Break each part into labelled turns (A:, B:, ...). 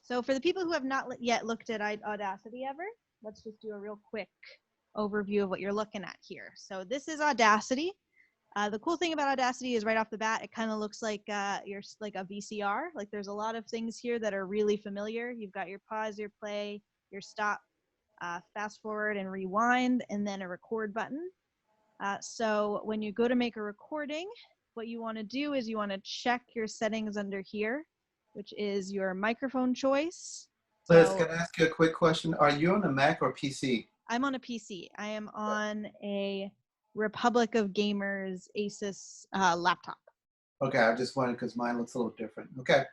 A: So for the people who have not yet looked at Audacity ever, let's just do a real quick overview of what you're looking at here. So this is Audacity. The cool thing about Audacity is right off the bat, it kind of looks like like a VCR. Like there's a lot of things here that are really familiar. You've got your pause, your play, your stop, fast forward and rewind, and then a record button. So when you go to make a recording, what you want to do is you want to check your settings under here, which is your microphone choice.
B: Liz, can I ask you a quick question? Are you on a Mac or PC?
A: I'm on a PC. I am on a Republic of Gamers Asus laptop.
B: Okay, I just wanted because mine looks a little different. Okay.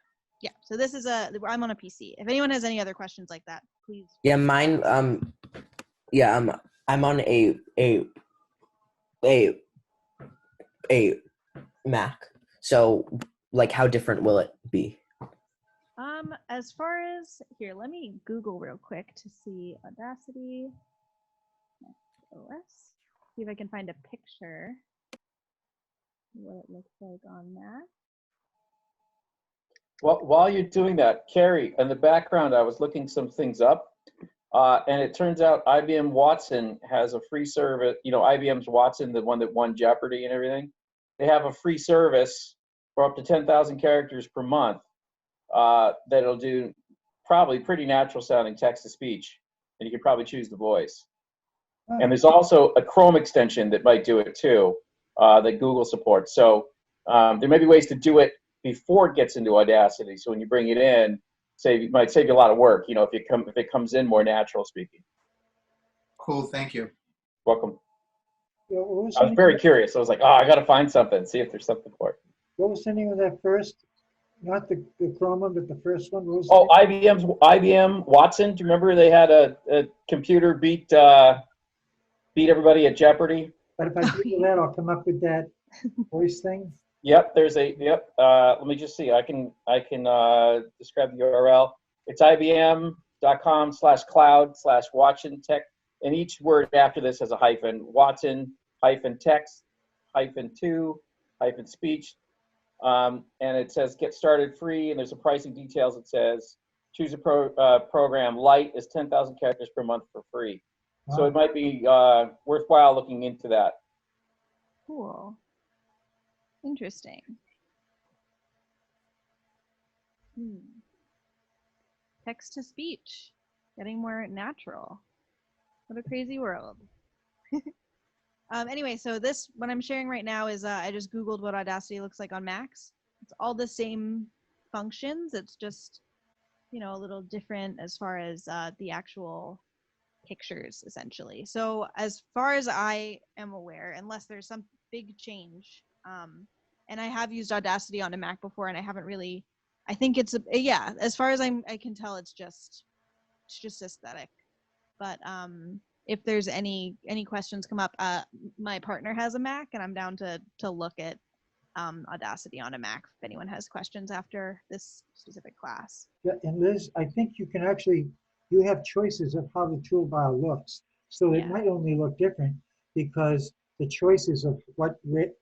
A: Yeah, so this is I'm on a PC. If anyone has any other questions like that, please.
C: Yeah, mine. I'm on a Mac. So, like, how different will it be?
A: As far as here, let me Google real quick to see Audacity OS. See if I can find a picture of what it looks like on Mac.
D: Well, while you're doing that, Carrie, in the background, I was looking some things up, and it turns out IBM Watson has a free service. You know, IBM's Watson, the one that won Jeopardy and everything. They have a free service for up to 10,000 characters per month that'll do probably pretty natural sounding text to speech, and you can probably choose the voice. And there's also a Chrome extension that might do it too, that Google supports. So there may be ways to do it before it gets into Audacity. So when you bring it in, it might save you a lot of work. You know, if it comes in more natural speaking.
B: Cool, thank you.
D: Welcome.
E: Yeah,
D: I was very curious. I was like, oh, I got to find something, see if there's something for it.
E: What was the name of that first? Not the Chrome one, but the first one. What was
D: Oh, IBM Watson. Do you remember they had a computer beat everybody at Jeopardy?
E: But if I Google that, I'll come up with that voice thing.
D: Yep, there's a let me just see. I can describe the URL. It's ibm.com/cloud/Watson Tech, and each word after this has a hyphen. Watson -text -2 -speech, and it says get started free, and there's some pricing details. It says choose a program. Light is 10,000 characters per month for free.
E: Wow.
D: So it might be worthwhile looking into that.
A: Cool. Interesting. Text to speech, getting more natural. What a crazy world. Anyway, so what I'm sharing right now is I just Googled what Audacity looks like on Macs. It's all the same functions. It's just, you know, a little different as far as the actual pictures, essentially. So as far as I am aware, unless there's some big change, and I have used Audacity on a Mac before, and I haven't really. I think it's as far as I can tell, it's just aesthetic. But if there's any questions come up, my partner has a Mac, and I'm down to look at Audacity on a Mac if anyone has questions after this specific class.
E: Yeah, and Liz, I think you have choices of how the toolbar looks. So it might only look different because the choices of the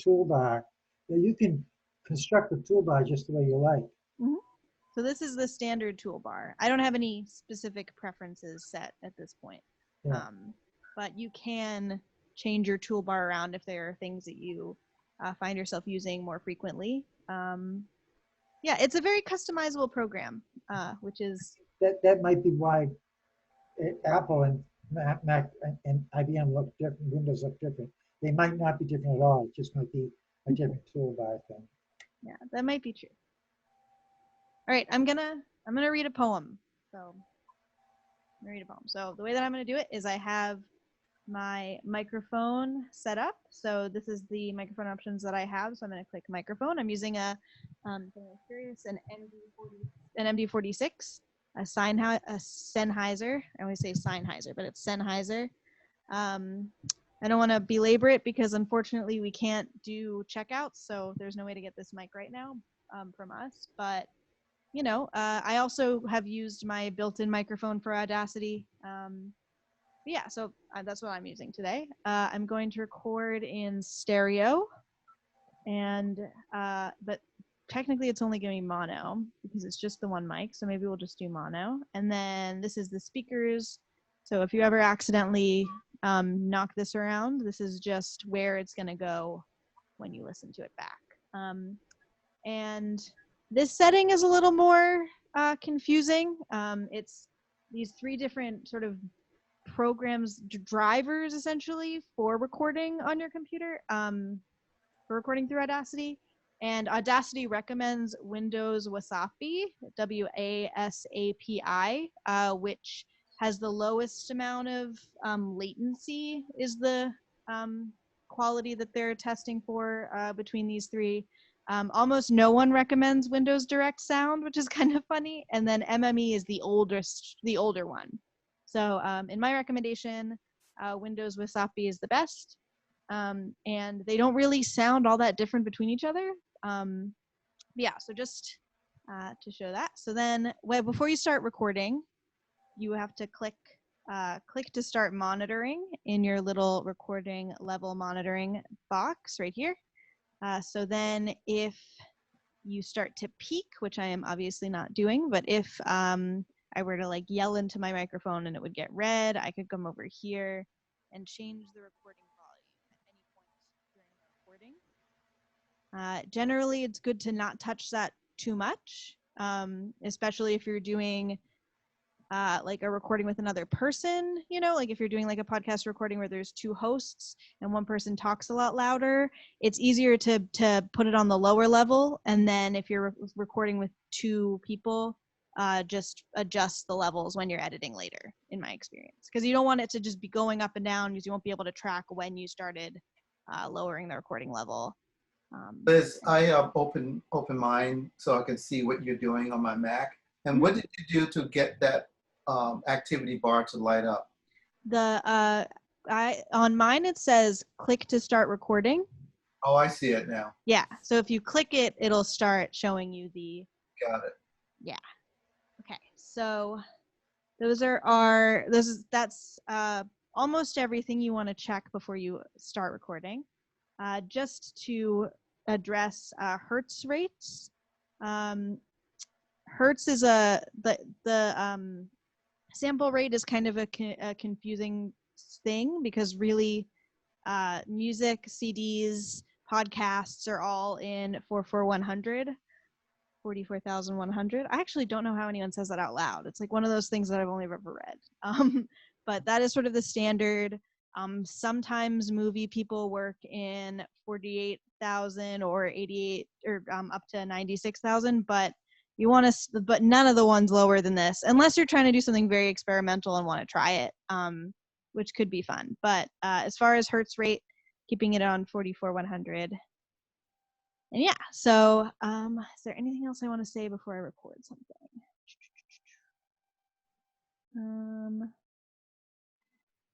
E: toolbar, you can construct the toolbar just the way you like.
A: Mm-hmm. So this is the standard toolbar. I don't have any specific preferences set at this point.
E: Yeah.
A: But you can change your toolbar around if there are things that you find yourself using more frequently. Yeah, it's a very customizable program, which is...
E: That might be why Apple and Mac and IBM look different, Windows look different. They might not be different at all. It just might be a different toolbar thing.
A: Yeah, that might be true. All right, I'm gonna read a poem. So the way that I'm gonna do it is I have my microphone set up. So this is the microphone options that I have. So I'm gonna click microphone. I'm using an MD46, a Sennheiser. I always say Sennheiser, but it's Sennheiser. I don't want to belabor it because unfortunately we can't do checkouts, so there's no way to get this mic right now from us. But you know, I also have used my built-in microphone for Audacity. Yeah, so that's what I'm using today. I'm going to record in stereo, and but technically it's only going to be mono because it's just the one mic. So maybe we'll just do mono. And then this is the speakers. So if you ever accidentally knock this around, this is just where it's going to go when you listen to it back. And this setting is a little more confusing. It's these 3 different sort of programs, drivers essentially for recording on your computer, for recording through Audacity. And Audacity recommends Windows Wasapi, WASAPI, which has the lowest amount of latency, is the quality that they're testing for between these 3. Almost no one recommends Windows Direct Sound, which is kind of funny. And then MME is the older one. So in my recommendation, Windows Wasapi is the best. And they don't really sound all that different between each other. Yeah, so just to show that. So then before you start recording, you have to click to start monitoring in your little recording level monitoring box right here. So then if you start to peak, which I am obviously not doing, but if I were to like yell into my microphone and it would get red, I could come over here and change the recording volume at any point during the recording. Generally, it's good to not touch that too much, especially if you're doing like a recording with another person, you know, like if you're doing like a podcast recording where there's 2 hosts and one person talks a lot louder, it's easier to put it on the lower level. And then if you're recording with 2 people, just adjust the levels when you're editing later, in my experience, because you don't want it to just be going up and down because you won't be able to track when you started lowering the recording level.
B: Liz, I have open mind so I can see what you're doing on my Mac. And what did you do to get that activity bar to light up?
A: On mine it says click to start recording.
B: Oh, I see it now.
A: Yeah, so if you click it, it'll start showing you the.
B: Got it.
A: Yeah. Okay, so that's almost everything you want to check before you start recording. Just to address hertz rates. Hertz is the sample rate is kind of a confusing thing because really music, CDs, podcasts are all in 44,100. I actually don't know how anyone says that out loud. It's like one of those things that I've only ever read. But that is sort of the standard. Sometimes movie people work in 48,000 or 88 or up to 96,000, but but none of the ones lower than this, unless you're trying to do something very experimental and want to try it, which could be fun. But as far as hertz rate, keeping it on 44,100. And yeah, so is there anything else I want to say before I record something?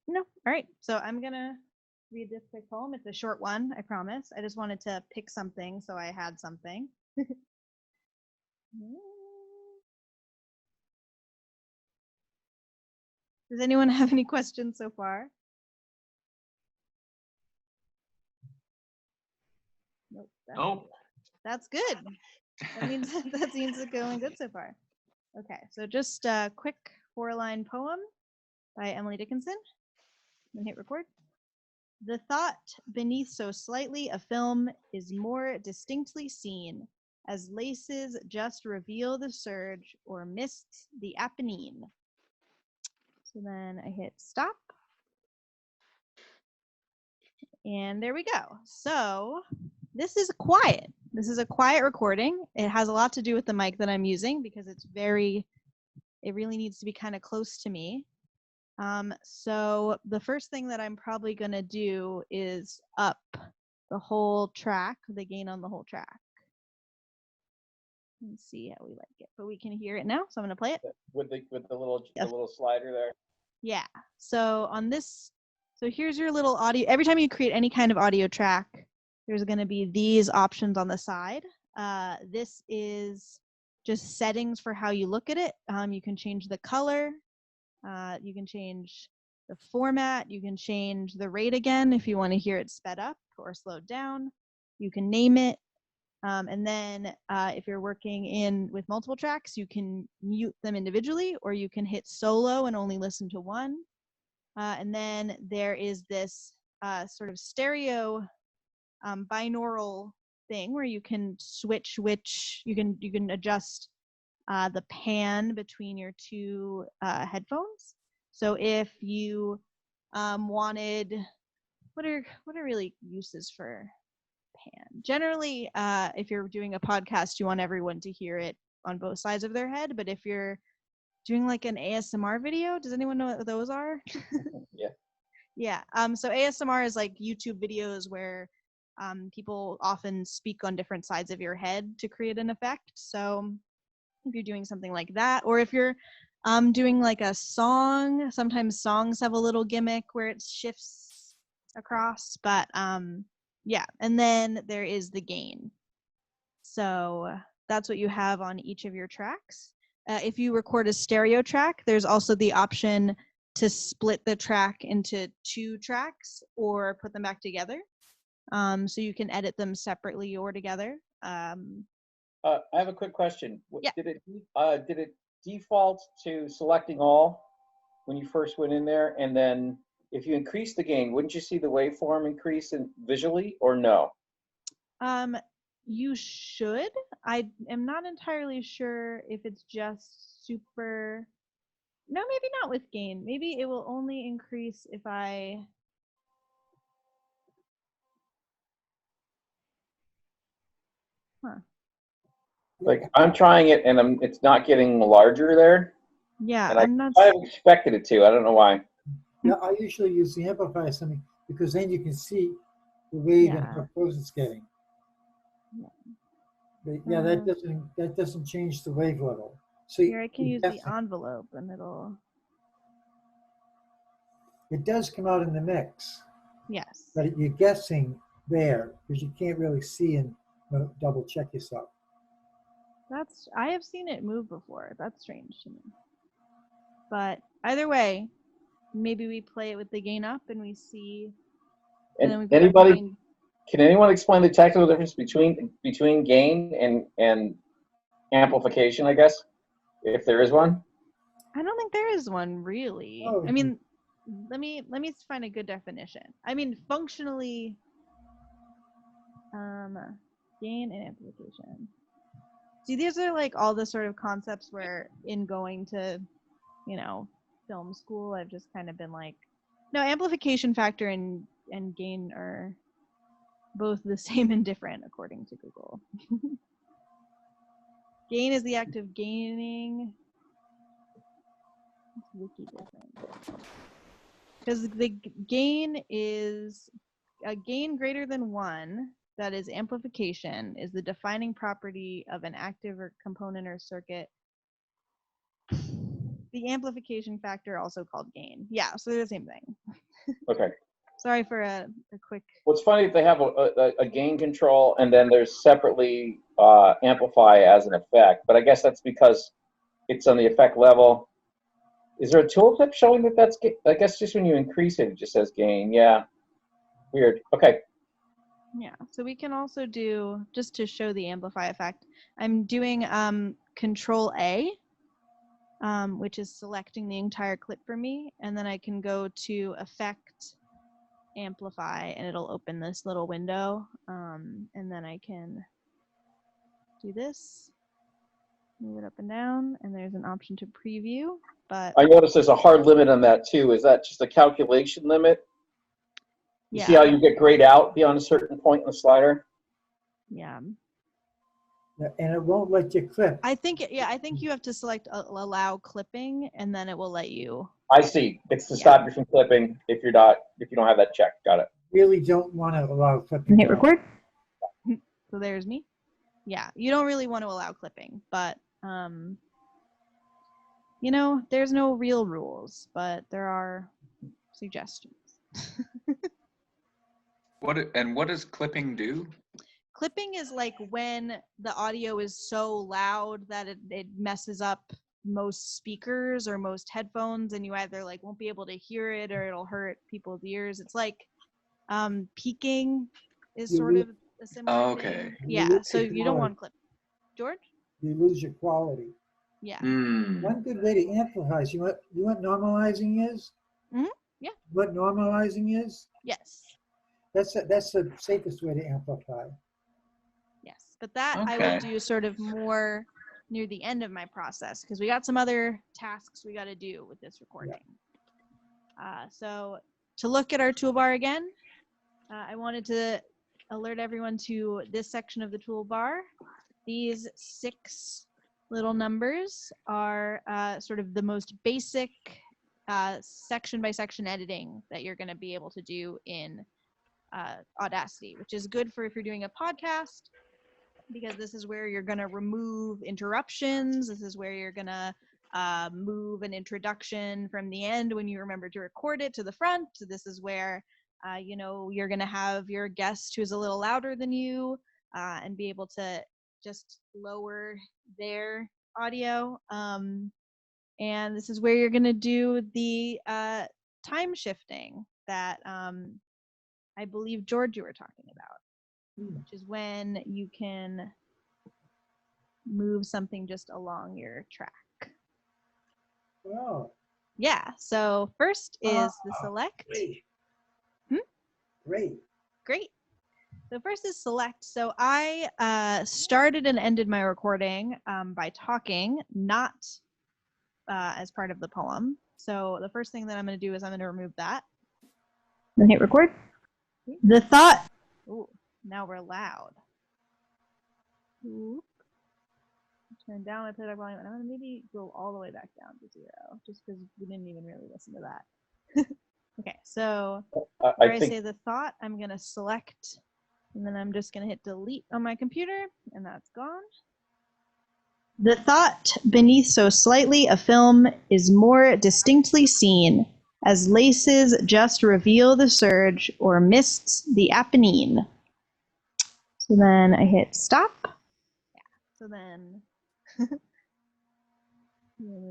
A: No. All right. So I'm going to read this quick poem. It's a short one, I promise. I just wanted to pick something, so I had something. Does anyone have any questions so far? Nope. That's good. That means it's going good so far. Okay, so just a quick 4-line poem by Emily Dickinson. And hit record. The thought beneath so slightly a film is more distinctly seen, as laces just reveal the surge or mists the Apennine. So then I hit stop. And there we go. So this is quiet. This is a quiet recording. It has a lot to do with the mic that I'm using because it really needs to be kind of close to me. So the first thing that I'm probably going to do is up the whole track, the gain on the whole track. Let's see how we like it, but we can hear it now. So I'm going to play it
D: with the little slider there.
A: Yeah. So on this, so here's your little audio. Every time you create any kind of audio track, there's going to be these options on the side. This is just settings for how you look at it. You can change the color. You can change the format. You can change the rate again if you want to hear it sped up or slowed down. You can name it. And then if you're working with multiple tracks, you can mute them individually, or you can hit solo and only listen to one. And then there is this sort of stereo binaural thing where you can switch you can adjust the pan between your two headphones. So if you wanted, what are really uses for pan? Generally, if you're doing a podcast, you want everyone to hear it on both sides of their head. But if you're doing like an ASMR video, does anyone know what those are?
D: Yeah.
A: Yeah. So ASMR is like YouTube videos where people often speak on different sides of your head to create an effect. So if you're doing something like that, or if you're doing like a song, sometimes songs have a little gimmick where it shifts across. But yeah, and then there is the gain. So that's what you have on each of your tracks. If you record a stereo track, there's also the option to split the track into 2 tracks or put them back together. So you can edit them separately or together.
D: I have a quick question.
A: Yeah.
D: Did it default to selecting all when you first went in there? And then if you increase the gain, wouldn't you see the waveform increase visually, or no?
A: You should. I am not entirely sure if it's just super. No, maybe not with gain. Maybe it will only increase if I. Huh.
D: Like I'm trying it and it's not getting larger there.
A: Yeah,
D: And
A: I'm not.
D: I have expected it to. I don't know why.
E: Yeah, I usually use the amplifier something because then you can see the wave and how close it's getting.
A: Yeah.
E: But yeah, that doesn't change the wave level. So
A: Here I can use the envelope and
E: it does come out in the mix.
A: Yes.
E: But you're guessing there because you can't really see and double check yourself.
A: I have seen it move before. That's strange to me. But either way, maybe we play it with the gain up and we see.
D: And can anyone explain the technical difference between gain and amplification, I guess, if there is one?
A: I don't think there is one really.
E: Oh,
A: I mean, let me find a good definition. I mean, functionally, gain and amplification. See, these are like all the sort of concepts where in going to, film school, I've just kind of been like, no, amplification factor and gain are both the same and different according to Google. Gain is the act of gaining. It's wiki different. Because the gain is a gain greater than 1, that is amplification, is the defining property of an active or component or circuit. The amplification factor, also called gain. Yeah, so they're the same thing.
D: Okay.
A: Sorry for a quick.
D: What's funny, they have a gain control and then there's separately amplify as an effect, but I guess that's because it's on the effect level. Is there a tooltip showing that that's, I guess just when you increase it, it just says gain. Yeah, weird. Okay.
A: Yeah, so we can also do, just to show the amplify effect, I'm doing Control A, which is selecting the entire clip for me, and then I can go to Effect, Amplify, and it'll open this little window, and then I can do this, move it up and down, and there's an option to preview. But
D: I notice there's a hard limit on that too. Is that just a calculation limit? You see how you get grayed out beyond a certain point in the slider?
A: Yeah.
E: And it won't let you clip.
A: I think you have to select allow clipping, and then it will let you.
D: I see. It's to stop you from clipping if you don't have that checked. Got it.
E: Really don't want to allow clipping.
A: Hit record. So there's me. Yeah, you don't really want to allow clipping, but there's no real rules, but there are suggestions.
F: What does clipping do?
A: Clipping is like when the audio is so loud that it messes up most speakers or most headphones, and you either like won't be able to hear it or it'll hurt people's ears. It's like peaking is sort of a similar
F: Okay.
A: thing.
E: You
A: Yeah,
E: lose
A: so
E: your
A: you don't
E: quality.
A: want clip. George?
E: You lose your quality.
A: Yeah.
F: Hmm.
E: One good way to amplify is, you know what normalizing is?
A: Mhm. Yeah.
E: What normalizing is?
A: Yes.
E: That's the safest way to amplify.
A: Yes. But that I will
F: Okay.
A: do sort of more near the end of my process because we got some other tasks we got to do with this recording. So to look at our toolbar again, I wanted to alert everyone to this section of the toolbar. These 6 little numbers are sort of the most basic section by section editing that you're going to be able to do in Audacity, which is good for if you're doing a podcast, because this is where you're going to remove interruptions. This is where you're going to move an introduction from the end when you remember to record it to the front. So this is where you're going to have your guest who's a little louder than you and be able to just lower their audio. And this is where you're going to do the time shifting that I believe, George, you were talking about, which is when you can move something just along your track.
E: Oh,
A: Yeah, so first is the select.
E: great.
A: Hmm?
E: Great.
A: Great. So first is select. So I started and ended my recording by talking, not as part of the poem. So the first thing that I'm going to do is I'm going to remove that. Then hit record. The thought. Ooh, now we're loud. Ooh. Turn down my playback volume, and I'm going to maybe go all the way back down to 0, just because we didn't even really listen to that. Okay, so where I say the thought, I'm going to select, and then I'm just going to hit delete on my computer, and that's gone. The thought beneath so slightly a film is more distinctly seen, as laces just reveal the surge or mists the Apennine. So then I hit stop. Yeah, so then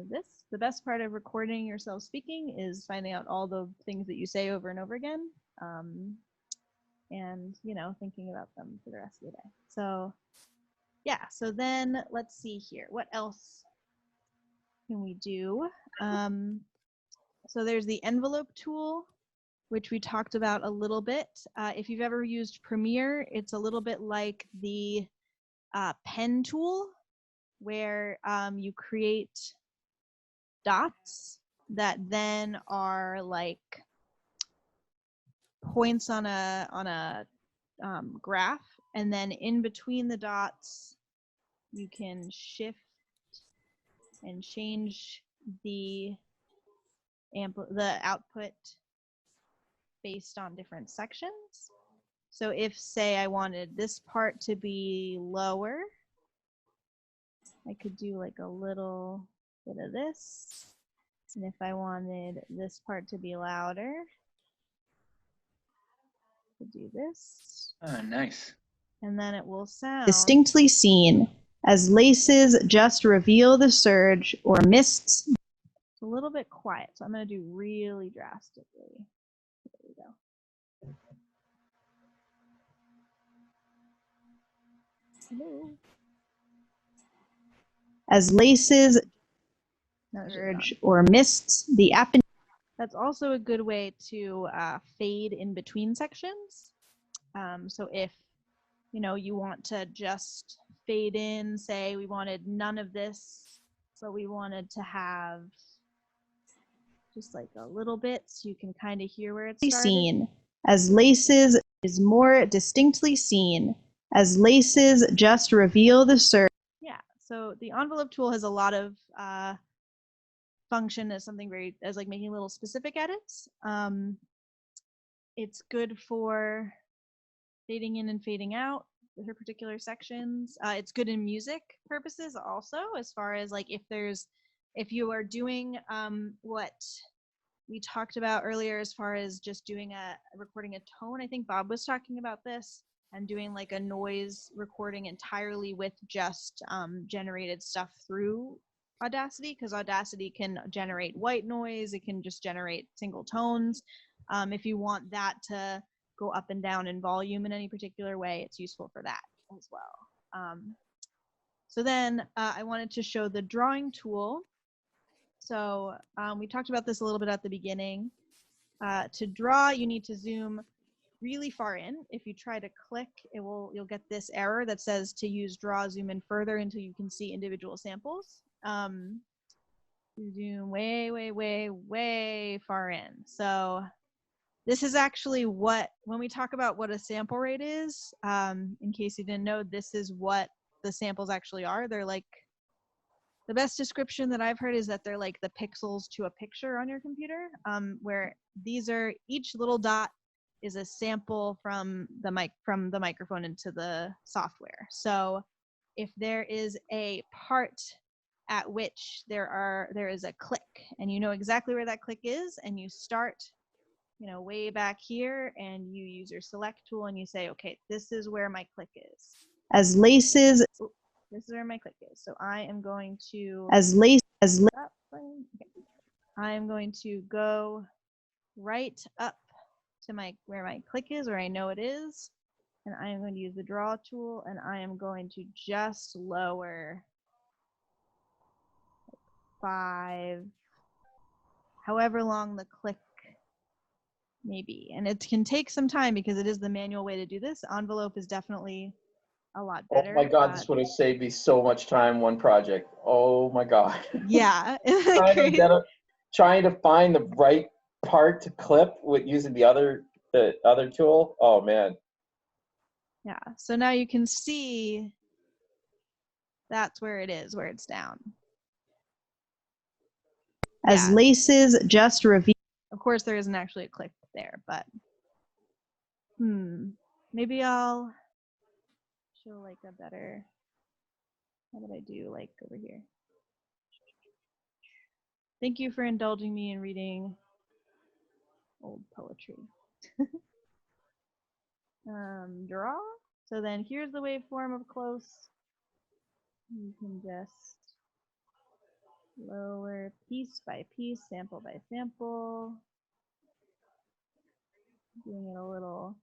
A: this. The best part of recording yourself speaking is finding out all the things that you say over and over again, and thinking about them for the rest of the day. So yeah, so then let's see here. What else can we do? So there's the envelope tool, which we talked about a little bit. If you've ever used Premiere, it's a little bit like the pen tool, where you create dots that then are like points on a graph, and then in between the dots you can shift and change the output based on different sections. So if, say, I wanted this part to be lower, I could do like a little bit of this. And if I wanted this part to be louder, I could do this.
F: Oh, nice.
A: And then it will sound distinctly seen, as laces just reveal the surge or mists. It's a little bit quiet, so I'm going to do really drastically. There we go. Hello. As laces surge or mists the Apennine. That's also a good way to fade in between sections. So if you want to just fade in, say we wanted none of this, but we wanted to have just like a little bit, so you can kind of hear where it's seen. As laces is more distinctly seen, as laces just reveal the surge. Yeah, so the envelope tool has a lot of function as something as like making little specific edits. It's good for fading in and fading out her particular sections. It's good in music purposes also, as far as like if you are doing what we talked about earlier, as far as just doing recording a tone. I think Bob was talking about this, and doing like a noise recording entirely with just generated stuff through Audacity, because Audacity can generate white noise. It can just generate single tones. If you want that to go up and down in volume in any particular way, it's useful for that as well. So then I wanted to show the drawing tool. So we talked about this a little bit at the beginning. To draw, you need to zoom really far in. If you try to click, you'll get this error that says to use draw, zoom in further until you can see individual samples. Zoom way, way, way, way far in. So this is actually when we talk about what a sample rate is, in case you didn't know, this is what the samples actually are. They're like, the best description that I've heard is that they're like the pixels to a picture on your computer, where each little dot is a sample from the microphone into the software. So if there is a part at which there is a click, and you know exactly where that click is, and you start, way back here, and you use your select tool and you say, okay, this is where my click is. This is where my click is. So I am going to, I am going to go right up to where my click is, where I know it is, and I am going to use the draw tool, and I am going to just lower 5, however long the click may be. And it can take some time because it is the manual way to do this. Envelope is definitely a lot better.
D: Oh my God, this would have saved me so much time, one project. Oh my God.
A: Yeah.
D: Trying to find the right part to clip with using the other tool. Oh man.
A: Yeah, so now you can see that's where it is, where it's down. As laces just reveal. Of course, there isn't actually a click there, but maybe I'll show like a better, how would I do like over here? Thank you for indulging me in reading old poetry. Draw. So then here's the waveform up close. You can just lower piece by piece, sample by sample. Doing it a little.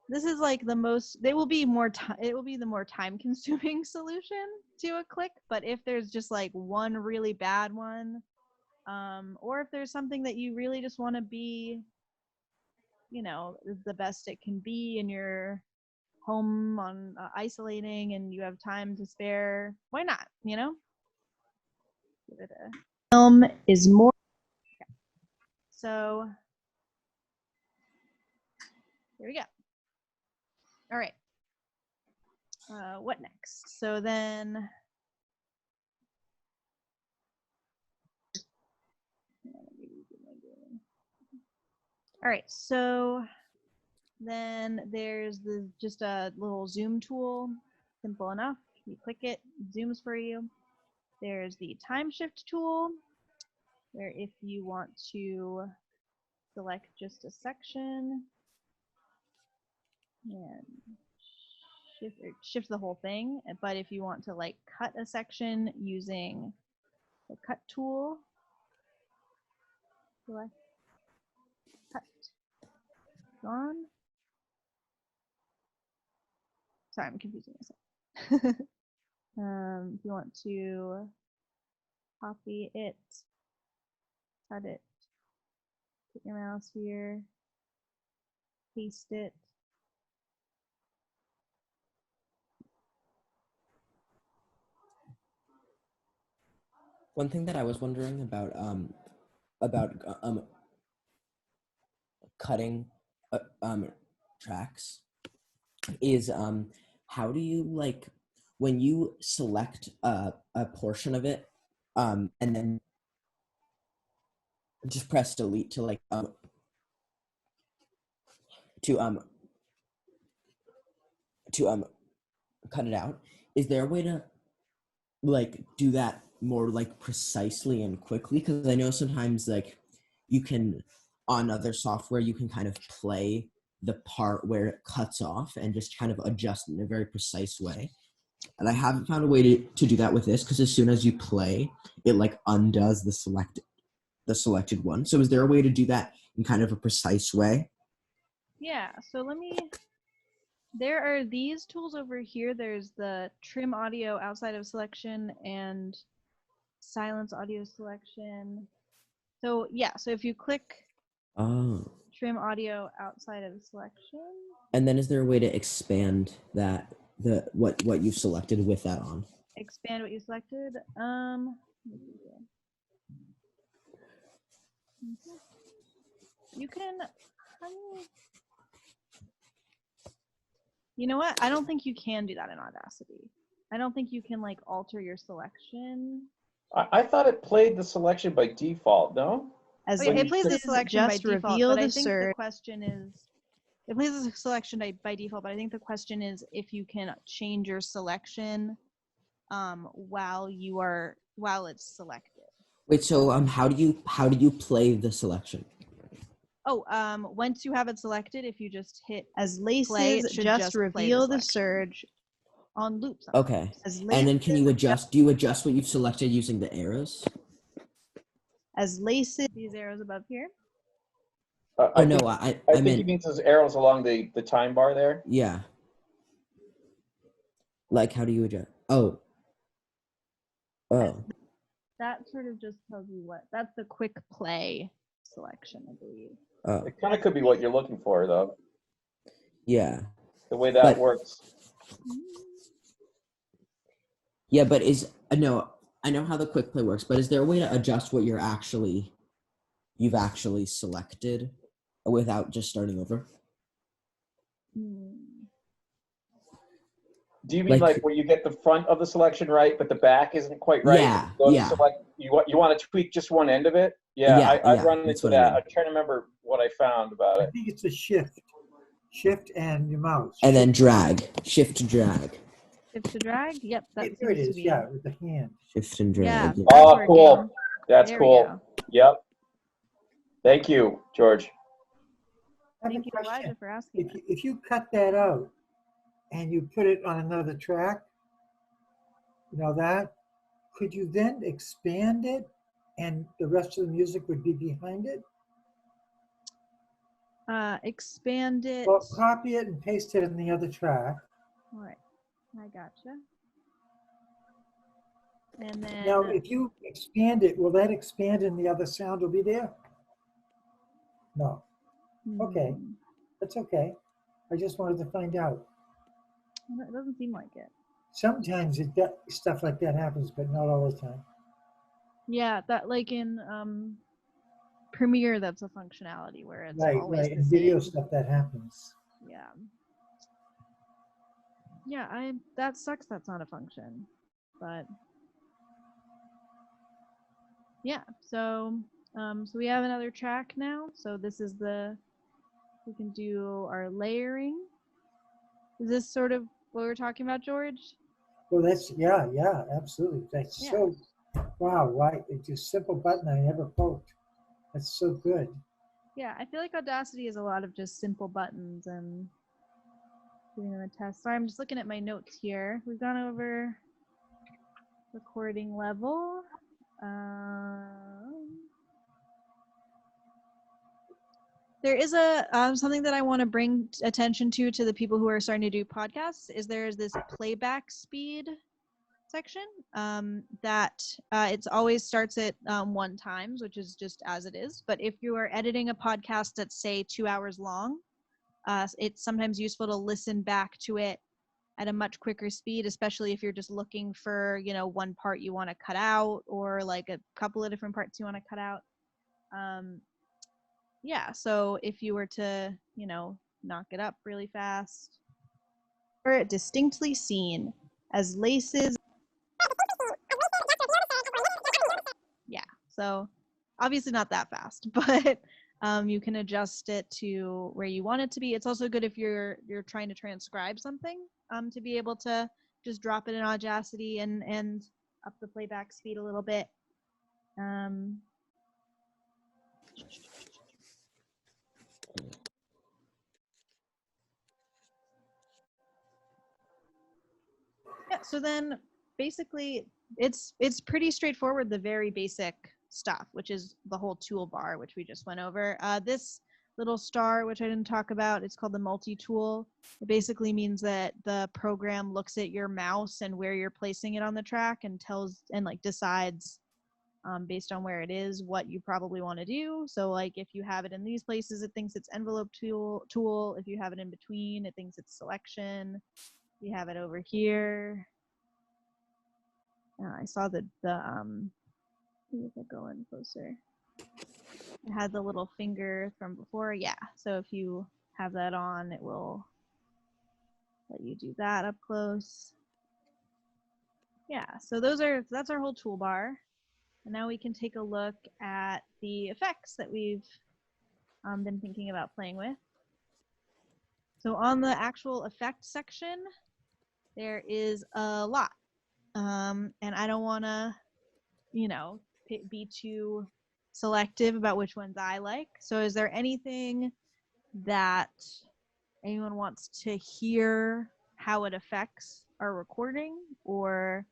A: This is like the most, it will be the more time consuming solution to a click, but if there's just like one really bad one, or if there's something that you really just want to be, the best it can be in your home on isolating and you have time to spare, why not, Give it a film is more. Okay. So here we go. All right. What next? So then, all right. So then there's just a little zoom tool, simple enough. You click it, it zooms for you. There's the time shift tool, where if you want to select just a section and shift the whole thing, but if you want to like cut a section using the cut tool, select cut, gone. Sorry, I'm confusing myself. If you want to copy it, cut it, put your mouse here, paste it.
C: One thing that I was wondering about cutting tracks is how do you, like, when you select a portion of it and then just press delete to like cut it out, is there a way to like do that more like precisely and quickly? Because I know sometimes like you can, on other software, you can kind of play the part where it cuts off and just kind of adjust in a very precise way. And I haven't found a way to do that with this, because as soon as you play, it like undoes the selected one. So is there a way to do that in kind of a precise way?
A: Yeah, so there are these tools over here. There's the trim audio outside of selection and silence audio selection. So yeah, so if you click
C: Oh.
A: trim audio outside of selection.
C: And then is there a way to expand that what you've selected with that on?
A: Expand what you selected. Let me see here. You can, you know what? I don't think you can do that in Audacity. I don't think you can like alter your selection.
D: I thought it played the selection by default, no?
A: Oh, yeah, it plays the selection by default, but I think the question is, it plays the selection by default, but I think the question is if you can change your selection while it's selected.
C: Wait, so how do you play the selection?
A: Oh, once you have it selected, if you just hit
G: as
A: play,
G: laces
A: it should
G: just reveal the
A: selection
G: surge.
A: on loop. Sometimes.
C: Okay.
G: As
C: And then
G: laces,
C: can you adjust? Do you adjust what you've selected using the arrows?
G: as laces,
A: These arrows above here.
C: Oh no,
D: I
C: I
D: think
C: meant
D: he means those arrows along the time bar there.
C: yeah. Like how do you adjust? Oh. Oh.
A: That sort of just tells you what. That's the quick play selection, I believe.
C: Oh.
D: It kind of could be what you're looking for, though.
C: Yeah.
D: The way that
C: But-
D: works.
C: Yeah, but I know how the quick play works, but is there a way to adjust what you've actually selected without just starting over?
D: Do you mean like where you get the front of the selection right, but the back isn't quite right?
C: Yeah,
D: Go to
C: yeah.
D: select, you want to tweak just one end of it? Yeah,
C: Yeah,
D: I've run
C: that's
D: into
C: what I
D: that.
C: mean.
D: I'm trying to remember what I found about
E: I
D: it.
E: think it's a shift and your mouse.
C: And then drag, shift to drag,
A: Shift to drag. Yep, that
E: Here it
A: seems to
E: is,
A: be.
E: yeah, with the hand.
C: shift and
A: Yeah.
C: drag.
A: That's
D: Oh,
A: working.
D: cool. That's
A: There we
D: cool.
A: go.
D: Yep. Thank you, George.
E: I have
A: Thank
E: a
A: you,
E: question.
A: Elijah, for asking.
E: If you cut that out and you put it on another track, could you then expand it and the rest of the music would be behind it?
A: Expand it.
E: Well, copy it and paste it in the other track.
A: All right, I gotcha. And then
E: Now, if you expand it, will that expand and the other sound will be there? No. Okay. That's okay. I just wanted to find out.
A: It doesn't seem like it.
E: Sometimes stuff like that happens, but not all the time.
A: Yeah, that like in Premiere, that's a functionality where it's
E: Right.
A: always the
E: In video
A: same.
E: stuff that happens.
A: Yeah. Yeah, that sucks. That's not a function, but yeah. So we have another track now. So this is we can do our layering. Is this sort of what we're talking about, George?
E: Well, yeah, absolutely. That's so, wow, right. It's a simple button I never poked. That's so good.
A: Yeah, I feel like Audacity is a lot of just simple buttons and doing them a test. Sorry, I'm just looking at my notes here. We've gone over recording level. There is something that I want to bring attention to the people who are starting to do podcasts. There's this playback speed section that it always starts at 1 times, which is just as it is. But if you are editing a podcast that's say 2 hours long, it's sometimes useful to listen back to it at a much quicker speed, especially if you're just looking for one part you want to cut out or like a couple of different parts you want to cut out. Yeah, so if you were to knock it up really fast, or distinctly seen as laces. Yeah, so obviously not that fast, but you can adjust it to where you want it to be. It's also good if you're trying to transcribe something to be able to just drop it in Audacity and up the playback speed a little bit. Yeah, so then basically it's pretty straightforward, the very basic stuff, which is the whole toolbar, which we just went over. This little star, which I didn't talk about. It's called the multi-tool. It basically means that the program looks at your mouse and where you're placing it on the track and tells and like decides based on where it is what you probably want to do. So like if you have it in these places, it thinks it's envelope tool. If you have it in between, it thinks it's selection. If you have it over here. I saw the see if I go in closer. It had the little finger from before. Yeah. So if you have that on, it will let you do that up close. Yeah. So that's our whole toolbar. And now we can take a look at the effects that we've been thinking about playing with. So on the actual effect section, there is a lot. And I don't want to, be too selective about which ones I like. So is there anything that anyone wants to hear how it affects our recording, or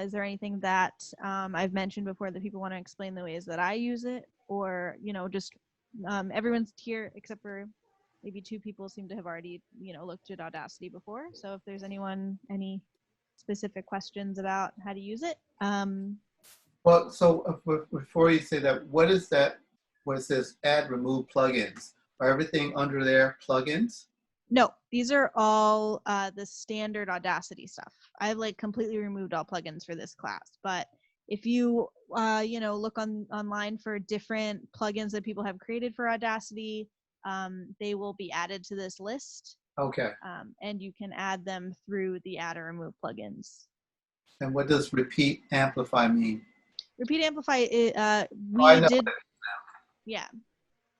A: is there anything that I've mentioned before that people want to explain the ways that I use it, or just everyone's here except for maybe 2 people seem to have already looked at Audacity before. So if there's any specific questions about how to use it.
B: Well, so before you say that, what is that? What it says add remove plugins? Are everything under there plugins?
A: No, these are all the standard Audacity stuff. I've like completely removed all plugins for this class, but if you look online for different plugins that people have created for Audacity, they will be added to this list.
B: Okay.
A: And you can add them through the add or remove plugins.
B: And what does repeat amplify mean?
A: Repeat amplify, yeah.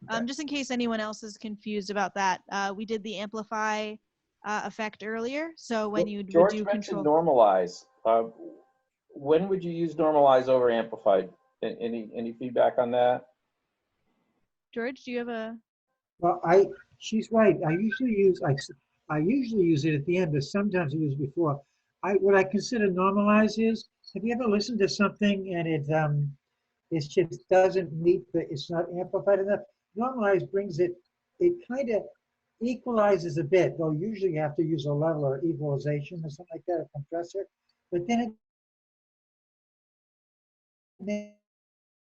B: Okay.
A: Just in case anyone else is confused about that, we did the amplify effect earlier. So when you
D: George
A: do
D: mentioned
A: control,
D: normalize. When would you use normalize over amplified? Any feedback on that?
A: George, do you have a?
E: Well, she's right. I usually use it at the end, but sometimes I use it before. What I consider normalize is, have you ever listened to something and it just doesn't meet it's not amplified enough? Normalize brings it kind of equalizes a bit, though usually you have to use a level or equalization or something like that, a compressor. But then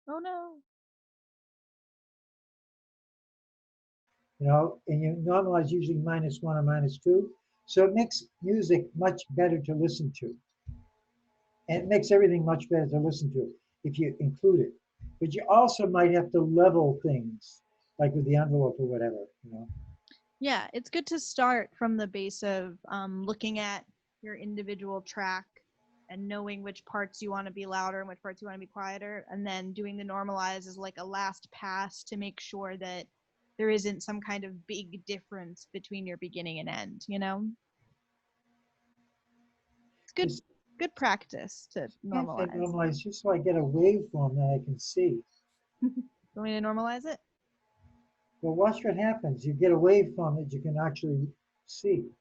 A: Oh no.
E: and you normalize usually -1 or -2. So it makes music much better to listen to. And it makes everything much better to listen to if you include it. But you also might have to level things, like with the envelope or whatever,
A: Yeah, it's good to start from the base of looking at your individual track and knowing which parts you want to be louder and which parts you want to be quieter, and then doing the normalize as like a last pass to make sure that there isn't some kind of big difference between your beginning and end, It's good practice to normalize.
E: Normalize just so I get a waveform that I can see.
A: You want me to normalize it?
E: Well, watch what happens. You get a waveform that you can actually see.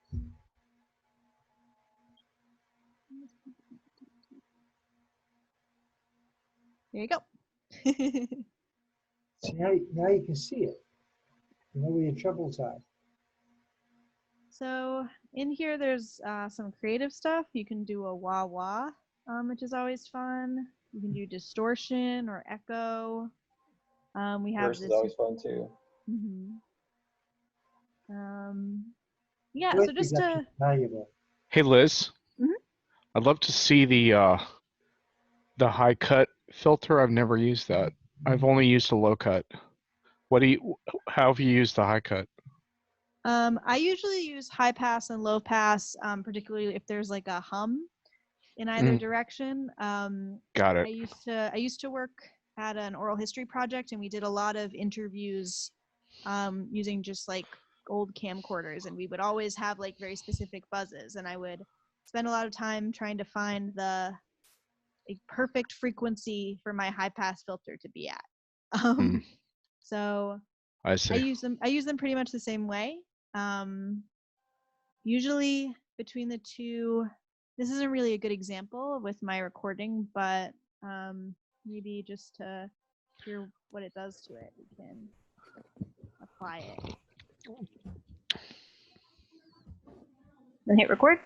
A: There you go.
E: See, now you can see it. You know where your troubles are.
A: So in here, there's some creative stuff. You can do a wah wah, which is always fun. You can do distortion or echo. We have
D: Verse
A: this.
D: is always fun too.
A: Mm-hmm. Yeah.
E: Voice
A: So just
E: reduction
A: to.
E: is valuable.
F: Hey, Liz.
A: Mhm.
F: I'd love to see the high cut filter. I've never used that. I've only used a low cut. How have you used the high cut?
A: I usually use high pass and low pass, particularly if there's like a hum in either direction.
F: Got it.
A: I used to work at an oral history project, and we did a lot of interviews using just like old camcorders, and we would always have like very specific buzzes, and I would spend a lot of time trying to find the perfect frequency for my high pass filter to be at. So
F: I see.
A: I use them pretty much the same way. Usually between the two, this isn't really a good example with my recording, but maybe just to hear what it does to it, we can apply it. Then hit record.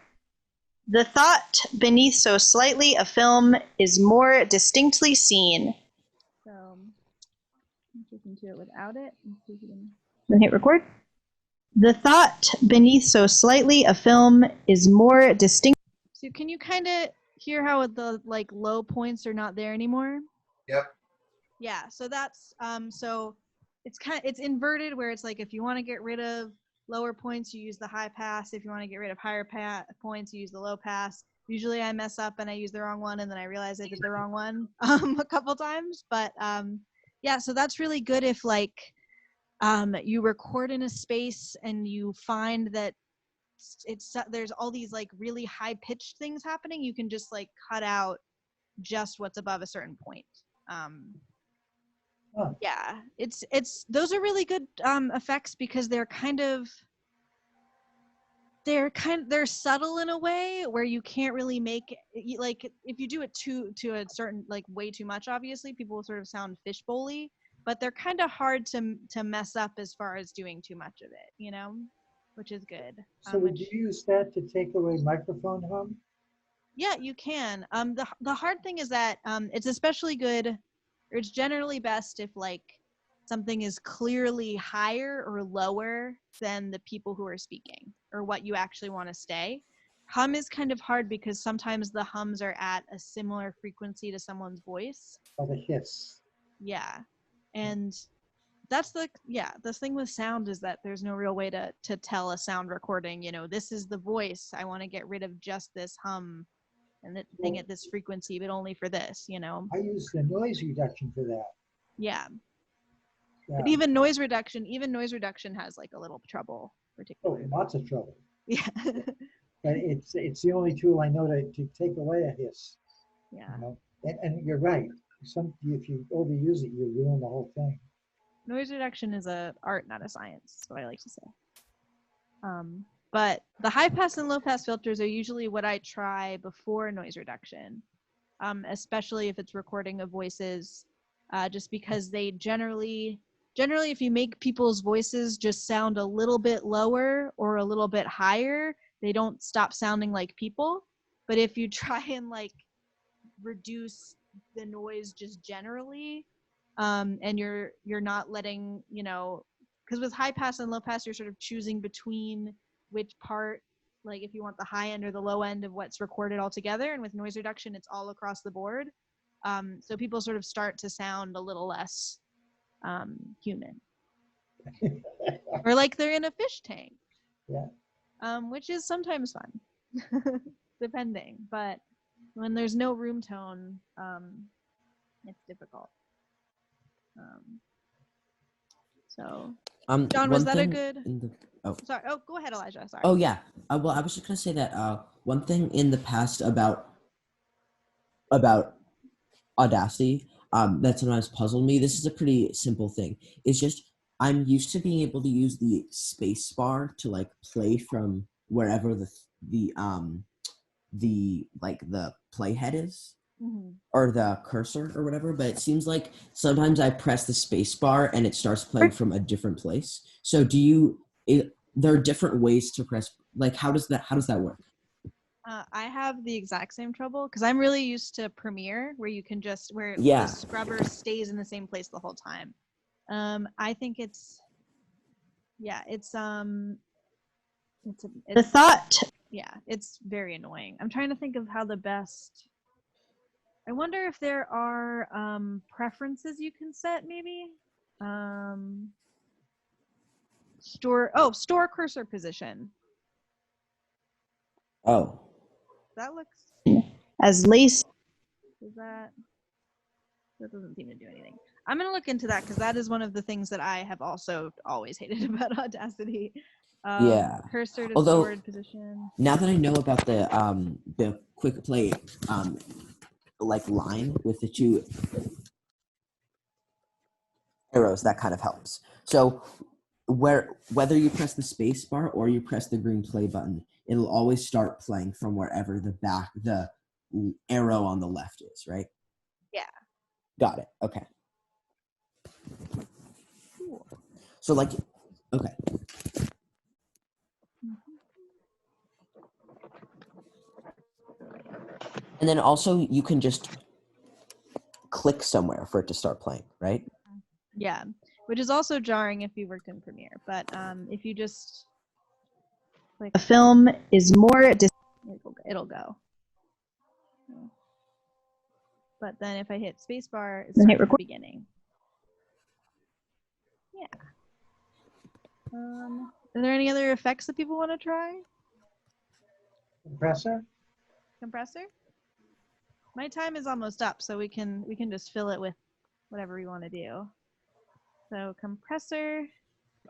A: The thought beneath so slightly a film is more distinctly seen. So I'm taking to it without it. Then hit record. The thought beneath so slightly a film is more distinct. So can you kind of hear how the like low points are not there anymore?
B: Yep.
A: Yeah, so that's so it's inverted where it's like if you want to get rid of lower points, you use the high pass. If you want to get rid of higher points, you use the low pass. Usually I mess up and I use the wrong one, and then I realize I did the wrong one a couple times. But yeah, so that's really good if like you record in a space and you find that there's all these like really high pitched things happening. You can just like cut out just what's above a certain point. Yeah, it's those are really good effects because they're subtle in a way where you can't really make like if you do it to a certain like way too much, obviously people will sort of sound fishbowl-y, but they're kind of hard to mess up as far as doing too much of it, you know, which is good.
E: So would you use that to take away microphone hum?
A: Yeah, you can. The hard thing is that it's especially good, or it's generally best if like something is clearly higher or lower than the people who are speaking or what you actually want to say. Hum is kind of hard because sometimes the hums are at a similar frequency to someone's voice.
E: Or the hiss.
A: Yeah, and that's the thing with sound is that there's no real way to tell a sound recording, you know, this is the voice, I want to get rid of just this hum and the thing at this frequency, but only for this, you know.
E: I use the noise reduction for that.
A: Yeah.
E: Yeah.
A: But even noise reduction has like a little trouble,
E: Oh,
A: particularly.
E: lots of trouble.
A: Yeah.
E: But it's the only tool I know to take away a hiss.
A: Yeah.
E: You know? And you're right. If you overuse it, you ruin the whole thing.
A: Noise reduction is a art, not a science, is what I like to say. But the high pass and low pass filters are usually what I try before noise reduction, especially if it's recording of voices, just because they generally, if you make people's voices just sound a little bit lower or a little bit higher, they don't stop sounding like people. But if you try and like reduce the noise just generally, and you're not letting, you know, because with high pass and low pass, you're sort of choosing between which part, like if you want the high end or the low end of what's recorded all together. And with noise reduction, it's all across the board. So people sort of start to sound a little less human. Or like they're in a fish tank.
E: Yeah.
A: Which is sometimes fun, depending. But when there's no room tone, it's difficult. So, John, was that a good? Sorry. Oh, go ahead, Elijah. Sorry.
C: Oh yeah. Well, I was just gonna say that one thing in the past about Audacity that sometimes puzzled me. This is a pretty simple thing. It's just I'm used to being able to use the space bar to like play from wherever the playhead is. Mm-hmm. Or the cursor or whatever, but it seems like sometimes I press the space bar and it starts playing from a different place. So there are different ways to press, like how does that work?
A: I have the exact same trouble because I'm really used to Premiere where you can just the scrubber stays in the same place the whole time. I think it's the thought. Yeah, it's very annoying. I'm trying to think of how the best. I wonder if there are preferences you can set, maybe. Store cursor position.
C: Oh.
A: That looks as lace. That doesn't seem to do anything. I'm going to look into that because that is one of the things that I have also always hated about Audacity. Cursor to stored position.
C: Now that I know about the quick play like line with the two arrows, that kind of helps. So whether you press the space bar or you press the green play button, it'll always start playing from wherever the arrow on the left is, right?
A: Yeah.
C: Got it. Okay. Cool. So like Okay. And then also you can just click somewhere for it to start playing, right?
A: Yeah, which is also jarring if you worked in Premiere. But if you just click a film is more, it'll go. But then if I hit spacebar, it starts at the beginning. Yeah. Are there any other effects that people want to try?
E: Compressor?
A: Compressor? My time is almost up, so we can just fill it with whatever we want to do. So compressor.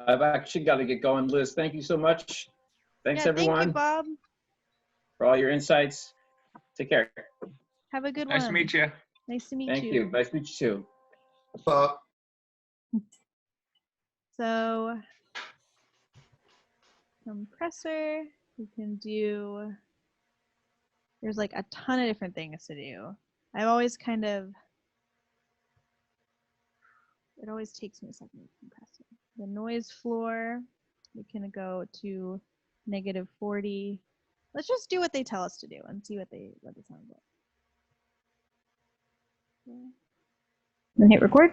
D: I've actually got to get going, Liz. Thank you so much. Thanks,
A: Yeah,
D: everyone,
A: thank you, Bob.
D: for all your insights. Take care.
A: Have a good
H: Nice
A: one.
H: to meet you.
A: Nice to meet
D: Thank you. Nice to meet you too.
B: But
A: So compressor, we can do, there's like a ton of different things to do. I've always kind of, it always takes me a second to compress it. The noise floor, we can go to -40. Let's just do what they tell us to do and see what it sounds like. Then hit record.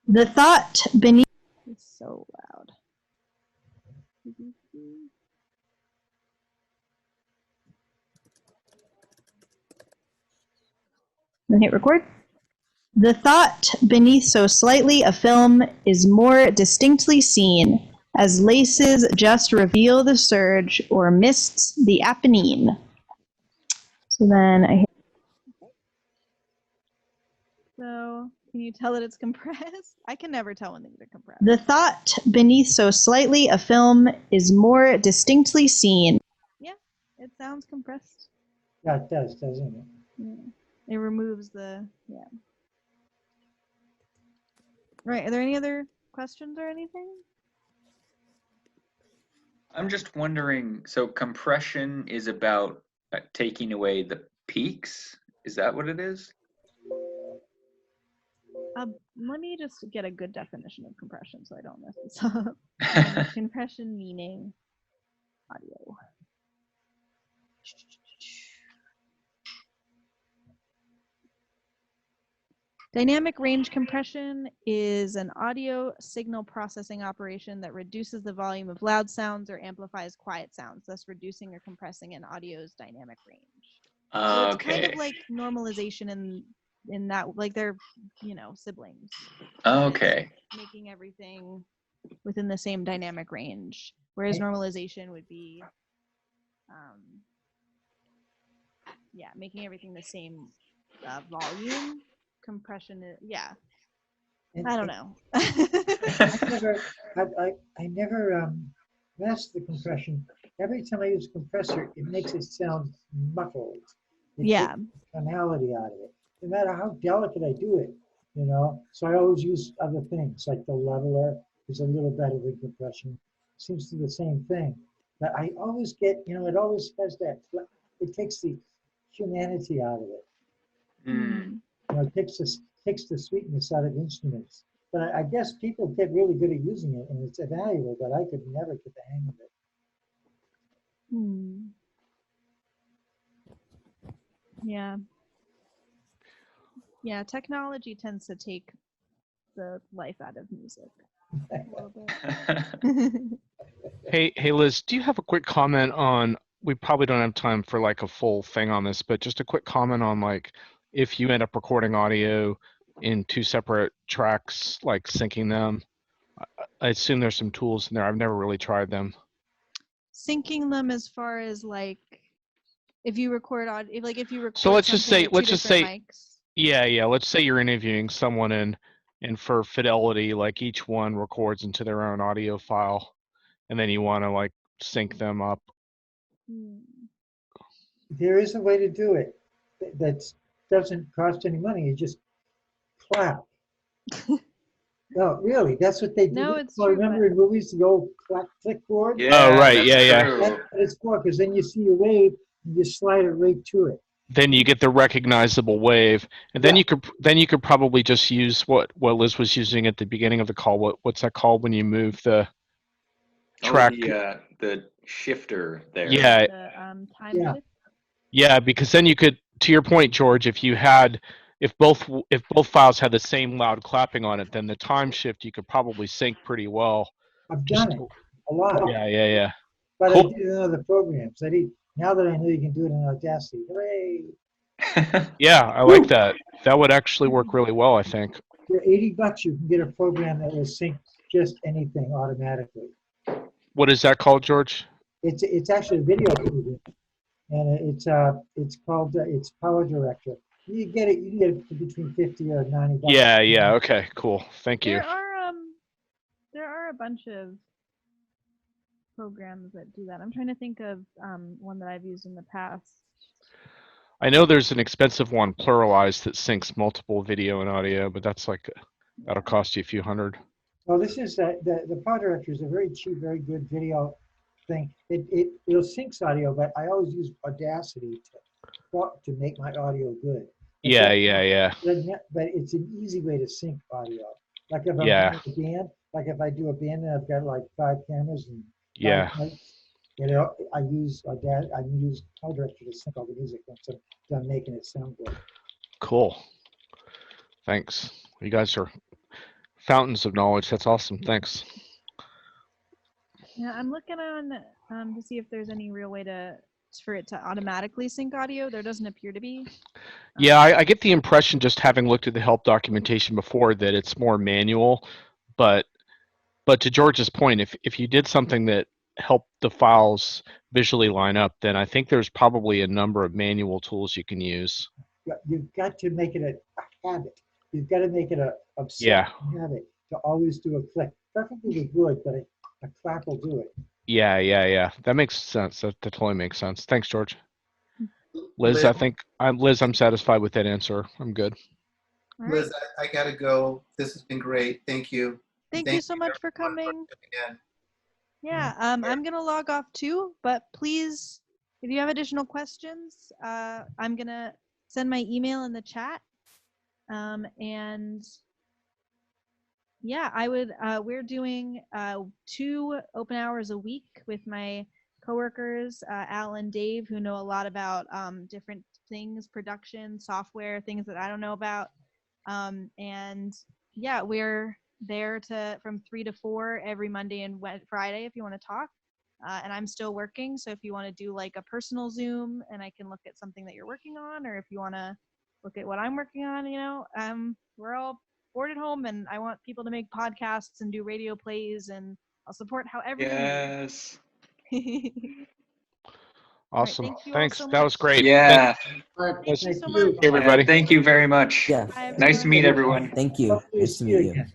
A: The thought beneath is so loud. Then hit record. The thought beneath so slightly a film is more distinctly seen as laces just reveal the surge or mists the Apennine. So then I hit. So can you tell that it's compressed? I can never tell when things are compressed. The thought beneath so slightly a film is more distinctly seen. Yeah, it sounds compressed.
E: Yeah, it does, doesn't it?
A: Yeah. It removes the, yeah. Right, are there any other questions or anything?
H: I'm just wondering, so compression is about taking away the peaks? Is that what it is?
A: Let me just get a good definition of compression so I don't mess this up. Compression meaning audio. Dynamic range compression is an audio signal processing operation that reduces the volume of loud sounds or amplifies quiet sounds, thus reducing or compressing an audio's dynamic range. So it's kind of like normalization in that, like they're, siblings.
H: Okay.
A: Making everything within the same dynamic range, whereas normalization would be, making everything the same volume. Compression is, I don't know.
E: I never messed the compression. Every time I use compressor, it makes it sound muffled. It takes tonality out of it. No matter how delicate I do it, So I always use other things, like the leveler is a little better than compression. Seems to be the same thing. But I always get, it always has that, it takes the humanity out of it. It takes the sweetness out of instruments. But I guess people get really good at using it, and it's valuable, but I could never get the hang of it.
A: Yeah. Yeah, technology tends to take the life out of music a little bit.
F: Hey Liz, do you have a quick comment on, we probably don't have time for like a full thing on this, but just a quick comment on like, if you end up recording audio in two separate tracks, like syncing them, I assume there's some tools in there. I've never really tried them.
A: Syncing them as far as like, if you record audio, if you record.
F: So let's just say,
A: mics.
F: Yeah. Let's say you're interviewing someone and for fidelity, like each one records into their own audio file, and then you want to like sync them up.
E: There is a way to do it that doesn't cost any money. You just clap. No, really, that's what they do.
A: No, it's
E: true. Remember in movies, the old clickboard?
H: Yeah,
F: oh, right, yeah.
H: True.
E: That's what it's for, because then you see a wave, and you slide it right to it.
F: Then you get the recognizable wave, and then you could probably just use what Liz was using at the beginning of the call. What's that called when you move the track.
H: The shifter there.
F: Yeah,
A: The time
E: Yeah.
A: shift.
F: yeah, because then you could, to your point, George, if both files had the same loud clapping on it, then the time shift you could probably sync pretty well.
E: I've
F: Just
E: done it a lot.
F: yeah.
E: But
F: Cool.
E: I did it in other programs. Now that I know you can do it in Audacity, hooray!
F: Yeah, I like that. That would actually work really well, I think.
E: For $80, you can get a program that will sync just anything automatically.
F: What is that called, George?
E: It's actually a video program, and it's called it's Power Director. You can get it for between 50 or $90.
F: Yeah. Okay, cool. Thank you.
A: There are a bunch of programs that do that. I'm trying to think of one that I've used in the past.
F: I know there's an expensive one, Pluralize, that syncs multiple video and audio, but that's like that'll cost you a few hundred.
E: Well, this is the Power Director is a very cheap, very good video thing. It'll sync audio, but I always use Audacity to make my audio good.
F: Yeah.
E: But it's an easy way to sync audio. Like if I'm
F: Yeah.
E: doing a band, like if I do a band and I've got like 5 cameras and 5
F: Yeah.
E: mics, I use Power Director to sync all the music once I'm done making it sound good.
F: Cool. Thanks. You guys are fountains of knowledge. That's awesome. Thanks.
A: Yeah, I'm looking on to see if there's any real way for it to automatically sync audio. There doesn't appear to be.
F: Yeah, I get the impression, just having looked at the help documentation before, that it's more manual. But to George's point, if you did something that helped the files visually line up, then I think there's probably a number of manual tools you can use.
E: You've got to make it a habit. You've got to make it a
F: Yeah.
E: habit to always do a click. Preferably with wood, but a clap will do it.
F: Yeah. That makes sense. That totally makes sense. Thanks, George. Liz,
B: Liz.
F: I'm satisfied with that answer. I'm good.
A: All right.
B: Liz, I gotta go. This has been great. Thank you.
A: Thank you so much for
B: everyone
A: coming.
B: coming in.
A: Yeah, I'm gonna log off too, but please, if you have additional questions, I'm gonna send my email in the chat. And yeah, we're doing 2 open hours a week with my coworkers, Al and Dave, who know a lot about different things, production, software, things that I don't know about. And yeah, we're there from 3 to 4 every Monday and Friday if you want to talk. And I'm still working, so if you want to do like a personal Zoom and I can look at something that you're working on, or if you want to look at what I'm working on, we're all bored at home, and I want people to make podcasts and do radio plays, and I'll support however
H: Yes.
A: you need.
F: Awesome.
A: Thank you all
F: Thanks.
A: so
F: that was
A: much.
F: great.
H: Yeah.
A: Thank you so
E: Thank
A: much.
F: Hey, everybody.
H: Thank you very much.
C: Yeah.
A: Bye,
H: Nice to meet everyone.
C: Thank you.
E: Hopefully
C: Nice to
E: see
C: meet
E: you
C: you.
E: again.